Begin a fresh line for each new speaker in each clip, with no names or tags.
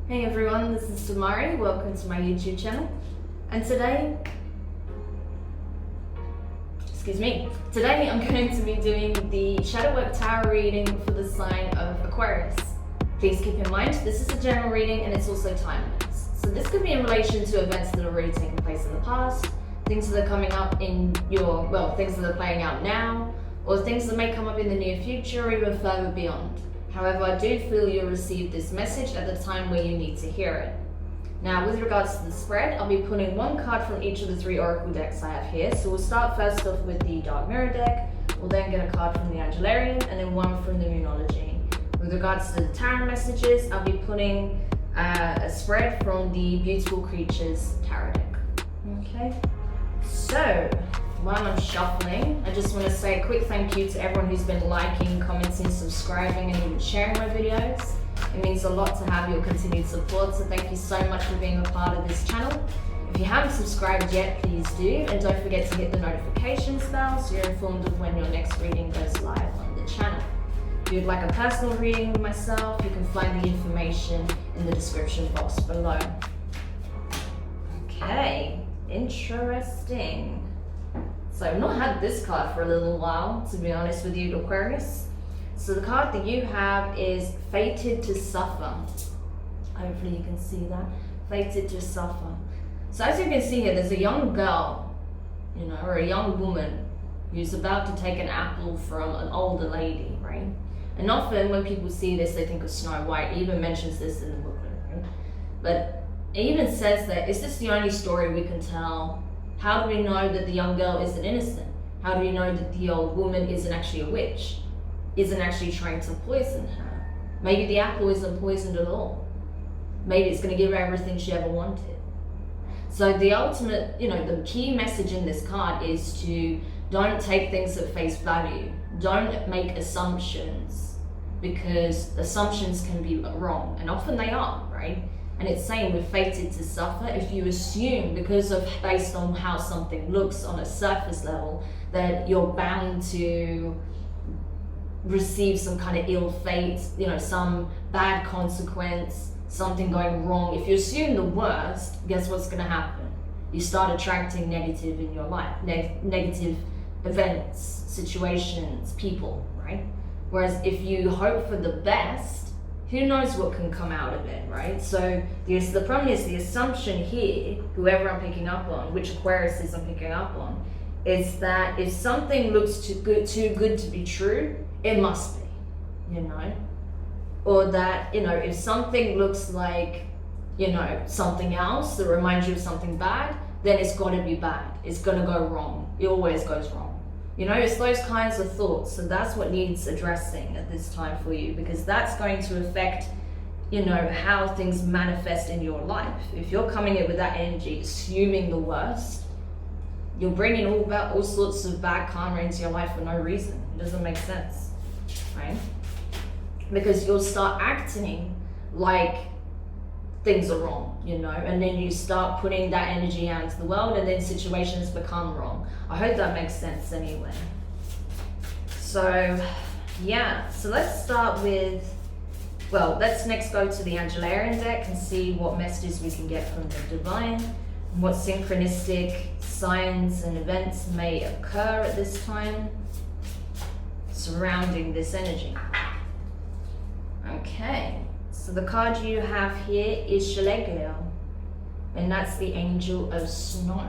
Hey everyone, this is Demari. Welcome to my YouTube channel. And today I'm going to be doing the Shadow Work Tarot reading for the sign of Aquarius. Please keep in mind, this is a general reading and it's also timeless. So this could be in relation to events that have already taken place in the past, things that are coming up in your, things that are playing out now, or things that may come up in the near future or even further beyond. However, I do feel you'll receive this message at the time where you need to hear it. Now, with regards to the spread, I'll be pulling one card from each of the 3 oracle decks I have here. So we'll start first off with the Dark Mirror deck. We'll then get a card from the Angelarian and then one from the Moonology. With regards to the tarot messages, I'll be pulling a spread from the Beautiful Creatures tarot deck. Okay, so while I'm shuffling, I just want to say a quick thank you to everyone who's been liking, commenting, subscribing, and even sharing my videos. It means a lot to have your continued support, so thank you so much for being a part of this channel. If you haven't subscribed yet, please do, and don't forget to hit the notifications bell so you're informed of when your next reading goes live on the channel. If you'd like a personal reading with myself, you can find the information in the description box below. Okay, interesting. So I've not had this card for a little while, to be honest with you, Aquarius. So the card that you have is Fated to Suffer. Hopefully you can see that. Fated to Suffer. So as you can see here, there's a young girl, or a young woman who's about to take an apple from an older lady, right? And often when people see this, they think of Snow White. It even mentions this in the booklet, right? But it even says that, is this the only story we can tell? How do we know that the young girl isn't innocent? How do we know that the old woman isn't actually a witch? Isn't actually trying to poison her? Maybe the apple isn't poisoned at all. Maybe it's going to give her everything she ever wanted. So the ultimate, the key message in this card is to don't take things at face value. Don't make assumptions, because assumptions can be wrong, and often they are, right? And it's saying we're fated to suffer. If you assume, based on how something looks on a surface level, that you're bound to receive some kind of ill fate, some bad consequence, something going wrong. If you assume the worst, guess what's going to happen? You start attracting negative in your life, negative events, situations, people, right? Whereas if you hope for the best, who knows what can come out of it, right? So the problem is the assumption here, whoever I'm picking up on, which Aquarius is I'm picking up on, is that if something looks too good to be true, it must be, or that, if something looks like, something else that reminds you of something bad, then it's got to be bad. It's going to go wrong. It always goes wrong. It's those kinds of thoughts. So that's what needs addressing at this time for you, because that's going to affect, how things manifest in your life. If you're coming in with that energy, assuming the worst, you're bringing all sorts of bad karma into your life for no reason. It doesn't make sense, right? Because you'll start acting like things are wrong, and then you start putting that energy out into the world, and then situations become wrong. I hope that makes sense anyway. So yeah, so let's start with, let's next go to the Angelarian deck and see what messages we can get from the divine, and what synchronistic signs and events may occur at this time surrounding this energy. Okay, so the card you have here is Shalegleo, and that's the Angel of Snow.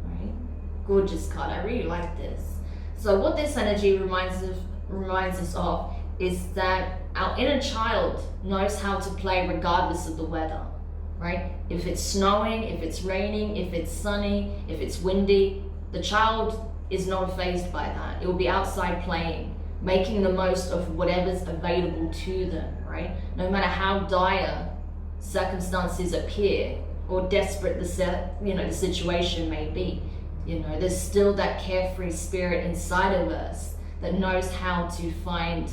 Right? Gorgeous card, I really like this. So what this energy reminds us of is that our inner child knows how to play regardless of the weather, right? If it's snowing, if it's raining, if it's sunny, if it's windy, the child is not fazed by that. It will be outside playing, making the most of whatever's available to them, right? No matter how dire circumstances appear or desperate the situation may be, there's still that carefree spirit inside of us that knows how to find,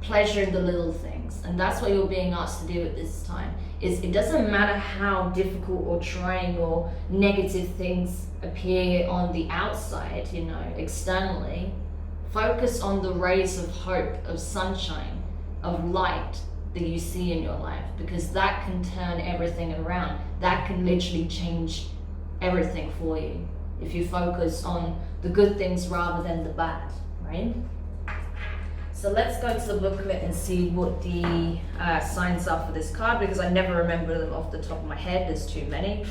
pleasure in the little things. And that's what you're being asked to do at this time. Is it doesn't matter how difficult or trying or negative things appear on the outside, externally. Focus on the rays of hope, of sunshine, of light, that you see in your life, because that can turn everything around. That can literally change everything for you if you focus on the good things rather than the bad, right? So let's go to the booklet and see what the signs are for this card, because I never remember them off the top of my head. There's too many.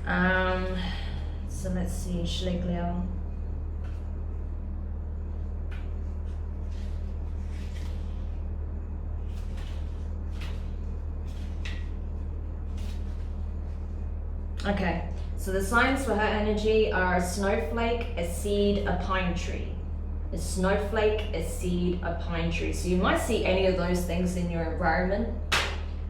So let's see, Schlegliel. Okay, so the signs for her energy are a snowflake, a seed, a pine tree. A snowflake, a seed, a pine tree. So you might see any of those things in your environment,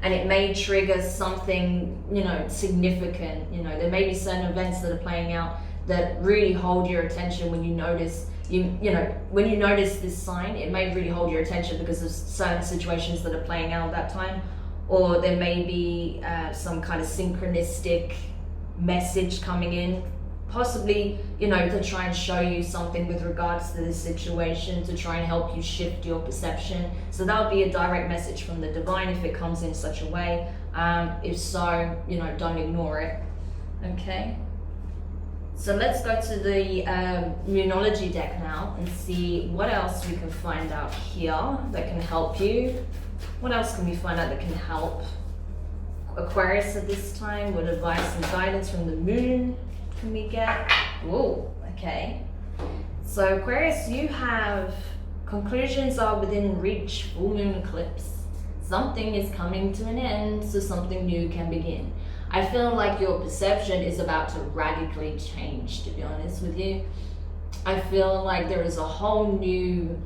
and it may trigger something, you know, significant. You know, there may be certain events that are playing out that really hold your attention when you notice, you know, when you notice this sign, it may really hold your attention because of certain situations that are playing out at that time, or there may be some kind of synchronistic message coming in, possibly, you know, to try and show you something with regards to this situation, to try and help you shift your perception. So that would be a direct message from the divine if it comes in such a way. If so, you know, don't ignore it. Okay, so let's go to the Moonology deck now and see what else we can find out here that can help you. What else can we find out that can help Aquarius at this time? What advice and guidance from the moon can we get? Whoa, okay. So Aquarius, you have conclusions are within reach, full moon eclipse. Something is coming to an end, so something new can begin. I feel like your perception is about to radically change, to be honest with you. I feel like there is a whole new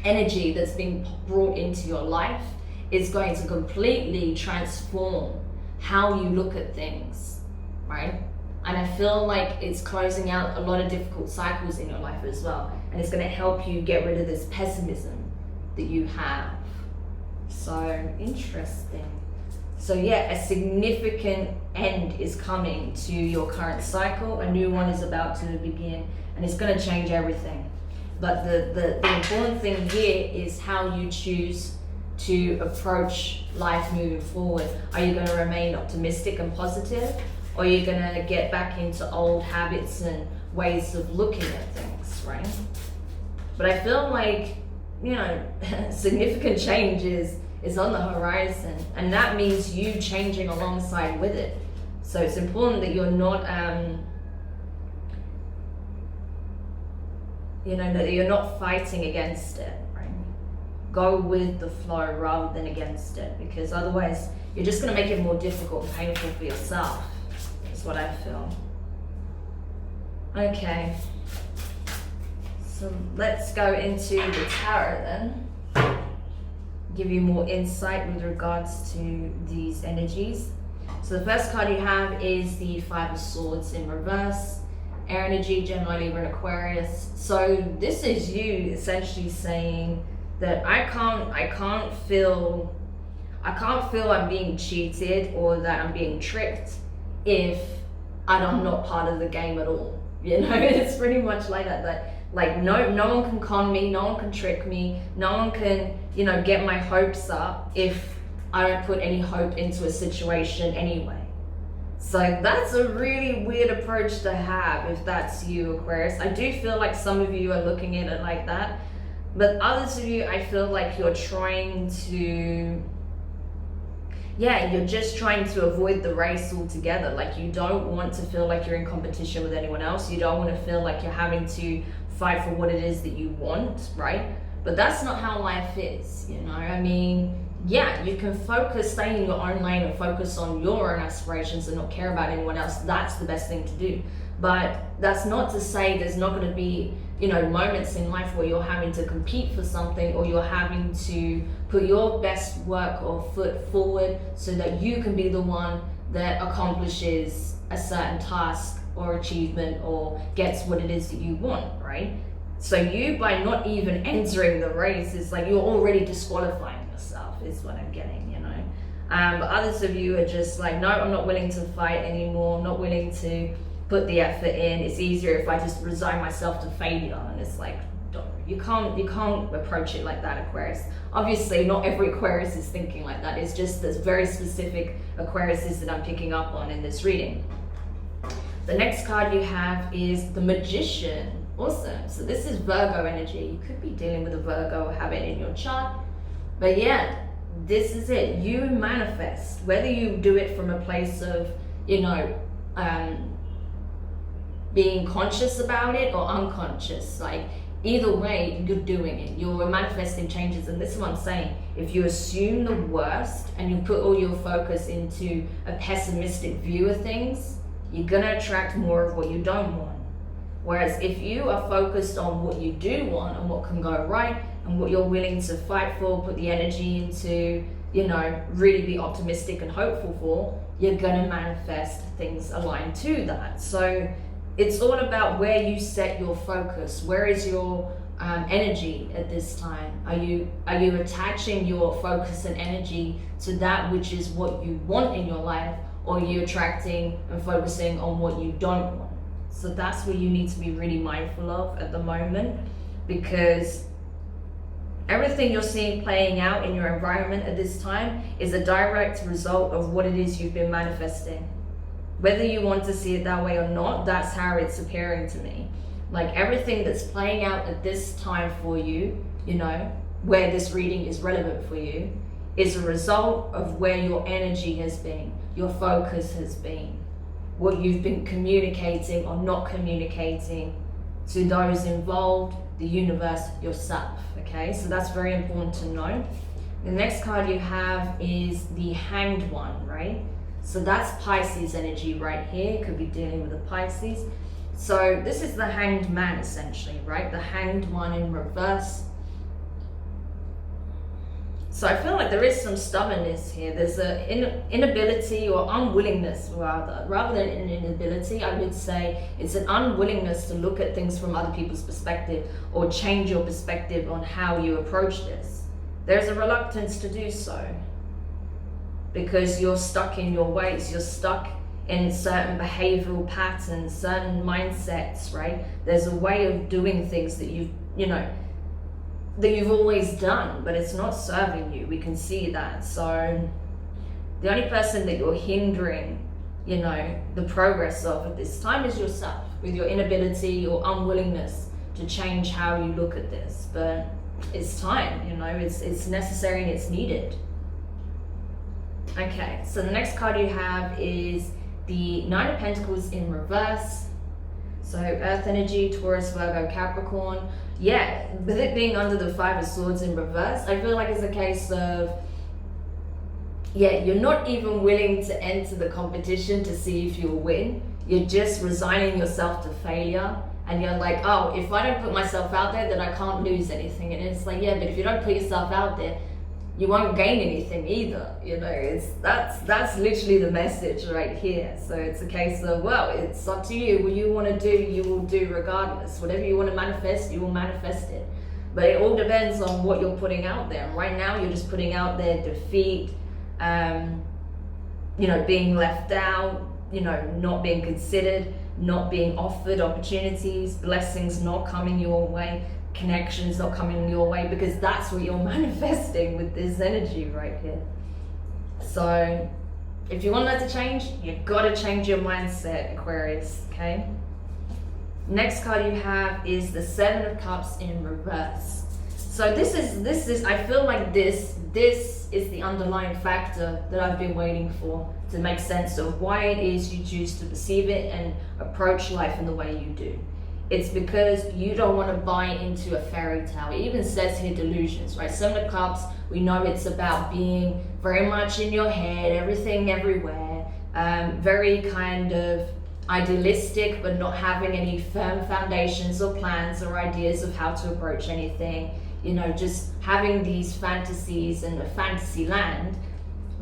energy that's being brought into your life. It's going to completely transform how you look at things, right? And I feel like it's closing out a lot of difficult cycles in your life as well. And it's going to help you get rid of this pessimism that you have. So interesting. So yeah, a significant end is coming to your current cycle. A new one is about to begin, and it's going to change everything. But the important thing here is how you choose to approach life moving forward. Are you going to remain optimistic and positive? Or are you going to get back into old habits and ways of looking at things, right? But I feel like, you know, significant change is on the horizon, and that means you changing alongside with it. So it's important that you're not, you know, that you're not fighting against it, right? Go with the flow rather than against it, because otherwise you're just going to make it more difficult and painful for yourself. That's what I feel. Okay, so let's go into the tarot then. Give you more insight with regards to these energies. So the first card you have is the Five of Swords in reverse. Air energy, Gemini, Libra, and Aquarius. So this is you essentially saying that I can't feel I'm being cheated or that I'm being tricked if I'm not part of the game at all. You know, it's pretty much like that. That like no one can con me, no one can trick me, no one can, you know, get my hopes up if I don't put any hope into a situation anyway. So that's a really weird approach to have if that's you, Aquarius. I do feel like some of you are looking at it like that, but others of you, I feel like you're trying to, yeah, you're just trying to avoid the race altogether. Like you don't want to feel like you're in competition with anyone else. You don't want to feel like you're having to fight for what it is that you want, right? But that's not how life is, you know? I mean, yeah, you can stay in your own lane and focus on your own aspirations and not care about anyone else. That's the best thing to do. But that's not to say there's not going to be, you know, moments in life where you're having to compete for something, or you're having to put your best work or foot forward so that you can be the one that accomplishes a certain task or achievement or gets what it is that you want, right? So you, by not even entering the race, it's like you're already disqualifying yourself, is what I'm getting, you know. But others of you are just like, no, I'm not willing to fight anymore. I'm not willing to put the effort in. It's easier if I just resign myself to failure. And it's like, You can't approach it like that, Aquarius. Obviously, not every Aquarius is thinking like that. It's just this very specific Aquariuses that I'm picking up on in this reading. The next card you have is the Magician. Awesome. So this is Virgo energy. You could be dealing with a Virgo or have it in your chart. But yeah, this is it. You manifest. Whether you do it from a place of, you know, being conscious about it or unconscious. Like, either way, you're doing it. You're manifesting changes. And this is what I'm saying. If you assume the worst and you put all your focus into a pessimistic view of things, you're going to attract more of what you don't want. Whereas if you are focused on what you do want and what can go right and what you're willing to fight for, put the energy into, you know, really be optimistic and hopeful for, you're going to manifest things aligned to that. So it's all about where you set your focus. Where is your energy at this time? Are you attaching your focus and energy to that which is what you want in your life, or are you attracting and focusing on what you don't want? So that's what you need to be really mindful of at the moment, because everything you're seeing playing out in your environment at this time is a direct result of what it is you've been manifesting. Whether you want to see it that way or not, that's how it's appearing to me. Like, everything that's playing out at this time for you, you know, where this reading is relevant for you, is a result of where your energy has been, your focus has been, what you've been communicating or not communicating to those involved, the universe, yourself. Okay, so that's very important to know. The next card you have is the Hanged One, right? So that's Pisces energy right here. Could be dealing with a Pisces. So this is the Hanged Man, essentially, right? The Hanged One in reverse. So I feel like there is some stubbornness here. There's an inability or unwillingness, rather than an inability, I would say it's an unwillingness to look at things from other people's perspective or change your perspective on how you approach this. There's a reluctance to do so because you're stuck in your ways. You're stuck in certain behavioral patterns, certain mindsets, right? There's a way of doing things that that you've always done, but it's not serving you. We can see that. So the only person that you're hindering, the progress of at this time is yourself, with your inability or unwillingness to change how you look at this. But it's time, it's necessary and it's needed. Okay, so the next card you have is the Nine of Pentacles in reverse. So Earth energy, Taurus, Virgo, Capricorn. Yeah, with it being under the Five of Swords in reverse, I feel like it's a case of, you're not even willing to enter the competition to see if you'll win. You're just resigning yourself to failure. And you're like, oh, if I don't put myself out there, then I can't lose anything. And it's like, yeah, but if you don't put yourself out there, you won't gain anything either. That's literally the message right here. So it's a case of, well, it's up to you. What you want to do, you will do regardless. Whatever you want to manifest, you will manifest it. But it all depends on what you're putting out there. And right now, you're just putting out there defeat, being left out, not being considered, not being offered opportunities, blessings not coming your way, connections not coming your way, because that's what you're manifesting with this energy right here. So if you want that to change, you've got to change your mindset, Aquarius, okay? Next card you have is the Seven of Cups in reverse. So this is I feel like this is the underlying factor that I've been waiting for to make sense of why it is you choose to perceive it and approach life in the way you do. It's because you don't want to buy into a fairy tale. It even says here delusions, right? Seven of Cups, we know it's about being very much in your head, everything everywhere, very kind of idealistic, but not having any firm foundations or plans or ideas of how to approach anything. Just having these fantasies in a fantasy land,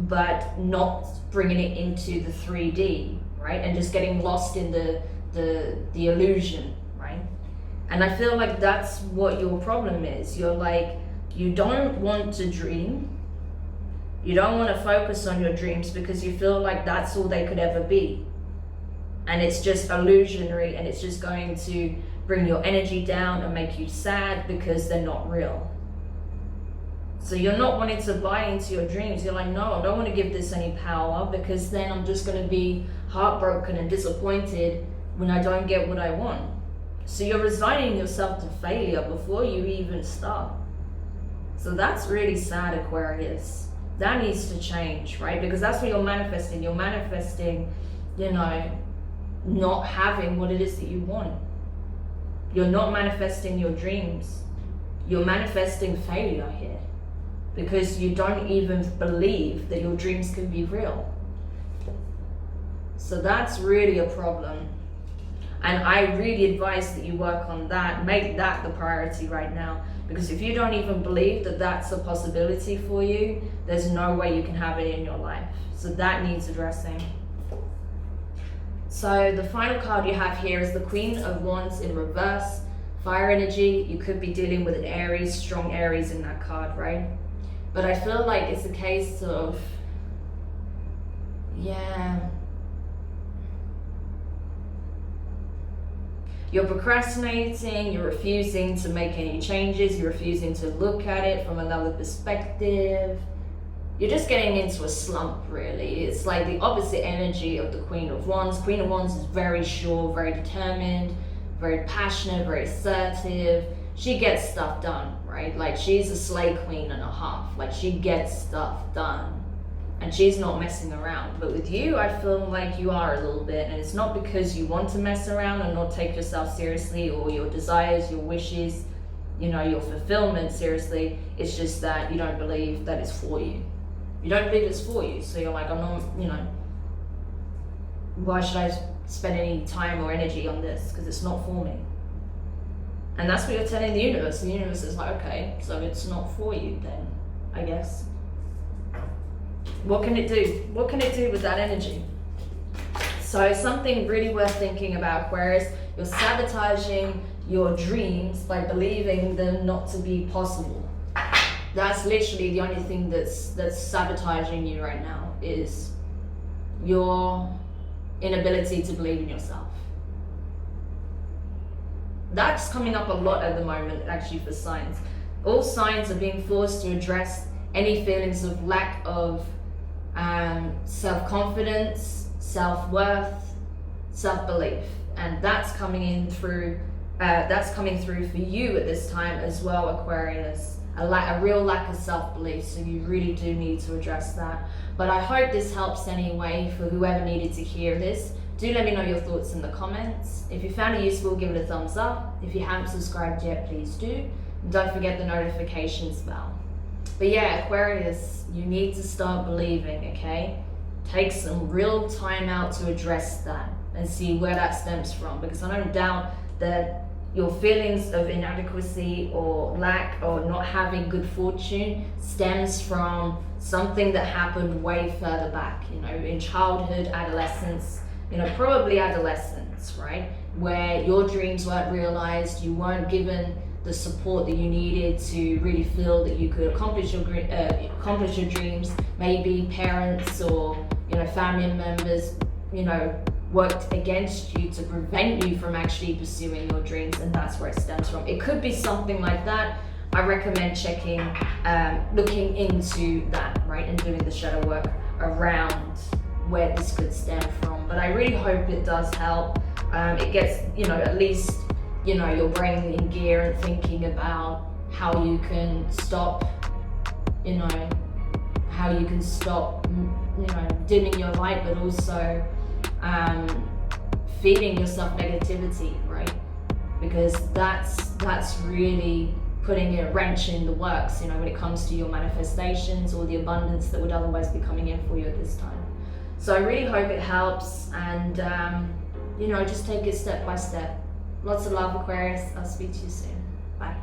but not bringing it into the 3D, right? And just getting lost in the illusion, right? And I feel like that's what your problem is. You're like, you don't want to dream. You don't want to focus on your dreams because you feel like that's all they could ever be. And it's just illusionary, and it's just going to bring your energy down and make you sad because they're not real. So you're not wanting to buy into your dreams. You're like, no, I don't want to give this any power, because then I'm just going to be heartbroken and disappointed when I don't get what I want. So you're resigning yourself to failure before you even start. So that's really sad, Aquarius. That needs to change, right? Because that's what you're manifesting. You're manifesting, you know, not having what it is that you want. You're not manifesting your dreams. You're manifesting failure here, because you don't even believe that your dreams can be real. So that's really a problem. And I really advise that you work on that. Make that the priority right now. Because if you don't even believe that that's a possibility for you, there's no way you can have it in your life. So that needs addressing. So the final card you have here is the Queen of Wands in reverse. Fire energy. You could be dealing with an Aries, strong Aries in that card, right? But I feel like it's a case of, yeah, you're procrastinating, you're refusing to make any changes, you're refusing to look at it from another perspective. You're just getting into a slump, really. It's like the opposite energy of the Queen of Wands. Queen of Wands is very sure, very determined, very passionate, very assertive. She gets stuff done, right? Like, she's a slay queen and a half. Like, she gets stuff done. And she's not messing around. But with you, I feel like you are a little bit. And it's not because you want to mess around and not take yourself seriously, or your desires, your wishes, you know, your fulfillment seriously. It's just that you don't believe that it's for you. You don't believe it's for you. So you're like, I'm not, you know, why should I spend any time or energy on this? Because it's not for me. And that's what you're telling the universe. The universe is like, okay, so it's not for you then, I guess. What can it do? What can it do with that energy? So something really worth thinking about, Aquarius. You're sabotaging your dreams by believing them not to be possible. That's literally the only thing that's sabotaging you right now, is your inability to believe in yourself. That's coming up a lot at the moment, actually, for signs. All signs are being forced to address any feelings of lack of self-confidence, self-worth, self-belief, and that's coming in through. That's coming through for you at this time as well, Aquarius. A real lack of self-belief. So you really do need to address that. But I hope this helps anyway for whoever needed to hear this. Do let me know your thoughts in the comments. If you found it useful, give it a thumbs up. If you haven't subscribed yet, please do. And don't forget the notifications bell. But yeah, Aquarius, you need to start believing, okay? Take some real time out to address that and see where that stems from, because I don't doubt that your feelings of inadequacy or lack or not having good fortune stems from something that happened way further back, you know, in childhood, adolescence, you know, probably adolescence, right? Where your dreams weren't realized, you weren't given the support that you needed to really feel that you could accomplish your dreams. Maybe parents or, you know, family members, you know, worked against you to prevent you from actually pursuing your dreams, and that's where it stems from. It could be something like that. I recommend checking, looking into that, right, and doing the shadow work around where this could stem from. But I really hope it does help. It gets, you know, at least, you know, your brain in gear and thinking about how you can stop, you know, how you can stop, you know, dimming your light, but also feeding yourself negativity, right? Because that's really putting a wrench in the works, you know, when it comes to your manifestations or the abundance that would otherwise be coming in for you at this time. So I really hope it helps, and you know, just take it step by step. Lots of love, Aquarius. I'll speak to you soon. Bye.